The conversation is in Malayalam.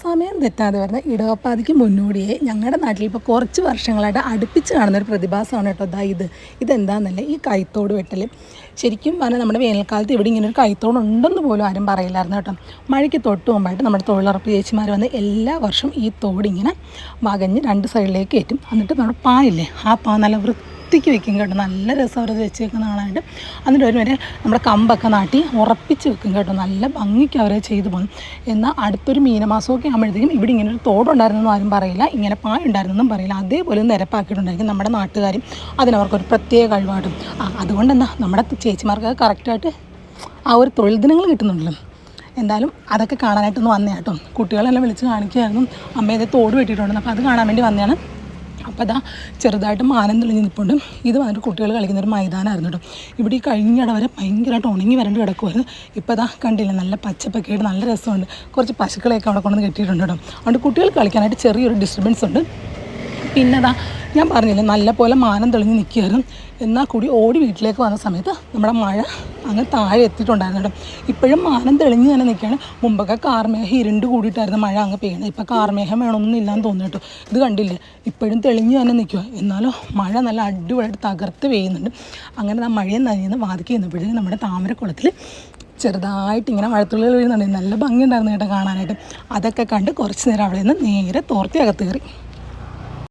സമയം തെറ്റാതെ വരുന്ന ഇടവപ്പാതിക്ക് മുന്നോടിയെ ഞങ്ങളുടെ നാട്ടിൽ ഇപ്പോൾ കുറച്ച് വർഷങ്ങളായിട്ട് അടുപ്പിച്ച് കാണുന്നൊരു പ്രതിഭാസമാണ് കേട്ടോ. ഇതെന്താണെന്നല്ലേ ഈ കൈത്തോട് വെട്ടൽ. ശരിക്കും പറഞ്ഞാൽ നമ്മുടെ വേനൽക്കാലത്ത് ഇവിടെ ഇങ്ങനെ ഒരു കൈത്തോട് ഉണ്ടെന്ന് പോലും ആരും പറയില്ലായിരുന്നു കേട്ടോ. മഴയ്ക്ക് തൊട്ട് മുമ്പായിട്ട് നമ്മുടെ തൊഴിലുറപ്പ് ചേച്ചിമാർ വന്ന് എല്ലാ വർഷവും ഈ തോടിങ്ങനെ വകഞ്ഞ് രണ്ട് സൈഡിലേക്ക് കയറ്റും. എന്നിട്ട് നമ്മുടെ പായില്ലേ, ആ പാ നല്ല വൃത്തിക്ക് വെക്കും കേട്ടോ. നല്ല രസം അവരത് വെച്ച് വെക്കുന്ന കാണാനായിട്ട്. എന്നിട്ട് ഒരു വരെ നമ്മുടെ കമ്പൊക്കെ നാട്ടി ഉറപ്പിച്ച് വെക്കും കേട്ടോ. നല്ല ഭംഗിക്ക് അവരെ ചെയ്തു പോകും. എന്നാൽ അടുത്തൊരു മീനമാസമൊക്കെ ആകുമ്പോഴത്തേക്കും ഇവിടെ ഇങ്ങനെ ഒരു തോടുണ്ടായിരുന്നെന്നും ആരും പറയില്ല, ഇങ്ങനെ പായ ഉണ്ടായിരുന്നെന്നും പറയില്ല. അതേപോലെ നിരപ്പാക്കിയിട്ടുണ്ടായിരിക്കും നമ്മുടെ നാട്ടുകാരും. അതിനവർക്കൊരു പ്രത്യേക കഴിവായിട്ടും. അതുകൊണ്ട് എന്താ നമ്മുടെ ചേച്ചിമാർക്ക് കറക്റ്റായിട്ട് ആ ഒരു തൊഴിൽ ദിനങ്ങൾ കിട്ടുന്നുണ്ടല്ലോ. എന്തായാലും അതൊക്കെ കാണാനായിട്ടൊന്ന് വന്നേ കേട്ടോ. കുട്ടികളെല്ലാം വിളിച്ച് കാണിക്കുമായിരുന്നു, അമ്മയെ തോട് വെട്ടിയിട്ടുണ്ടെന്ന്. അപ്പോൾ അത് കാണാൻ വേണ്ടി വന്നതാണ്. അപ്പോൾ അതാ ചെറുതായിട്ട് മാനം തെളിഞ്ഞ് നിൽപ്പുണ്ട്. ഇത് വന്നിട്ട് കുട്ടികൾ കളിക്കുന്നൊരു മൈതാനമായിരുന്നു കേട്ടോ. ഇവിടെ ഈ കഴിഞ്ഞിട വരെ ഭയങ്കരമായിട്ട് ഉണങ്ങി വരേണ്ടി കിടക്കുമായിരുന്നു. ഇപ്പോൾ അതാ കണ്ടില്ല, നല്ല പച്ചപ്പൊക്കെ ആയിട്ട് നല്ല രസമുണ്ട്. കുറച്ച് പശുക്കളെയൊക്കെ അവിടെ കൊണ്ടുവന്ന് കെട്ടിയിട്ടുണ്ട് കേട്ടോ. അതുകൊണ്ട് കുട്ടികൾ കളിക്കാനായിട്ട് ചെറിയൊരു ഡിസ്റ്റർബൻസ് ഉണ്ട്. പിന്നെ അതാ ഞാൻ പറഞ്ഞില്ലേ, നല്ല പോലെ മാനം തെളിഞ്ഞ് നിൽക്കുകയായിരുന്നു. എന്നാൽ കൂടി ഓടി വീട്ടിലേക്ക് വന്ന സമയത്ത് നമ്മുടെ മഴ അങ്ങ് താഴെ എത്തിയിട്ടുണ്ടായിരുന്നു കേട്ടോ. ഇപ്പോഴും മാനം തെളിഞ്ഞ് തന്നെ നിൽക്കുകയാണ്. മുമ്പൊക്കെ കാർമേഘം ഇരുണ്ട് കൂടിയിട്ടായിരുന്നു മഴ അങ്ങ് പെയ്യണം. ഇപ്പോൾ കാർമേഘം വേണമെന്നൊന്നും ഇല്ലാന്ന് തോന്നുന്നു കേട്ടോ. ഇത് കണ്ടില്ലേ, ഇപ്പോഴും തെളിഞ്ഞ് തന്നെ നിൽക്കുക. എന്നാലും മഴ നല്ല അടിപൊളിയായിട്ട് തകർത്ത് പെയ്യുന്നുണ്ട്. അങ്ങനെ ആ മഴയെ നനയുന്ന വാതിക്ക് ചെന്നപ്പോഴത്തേക്കും നമ്മുടെ താമരക്കുളത്തിൽ ചെറുതായിട്ട് ഇങ്ങനെ മഴത്തുള്ളികൾ വീഴുന്നുണ്ട്. നല്ല ഭംഗിയുണ്ടായിരുന്നു കേട്ടോ കാണാനായിട്ട്. അതൊക്കെ കണ്ട് കുറച്ച് നേരം അവിടെ നിന്ന് നേരെ തോർത്തി അകത്ത് കയറി.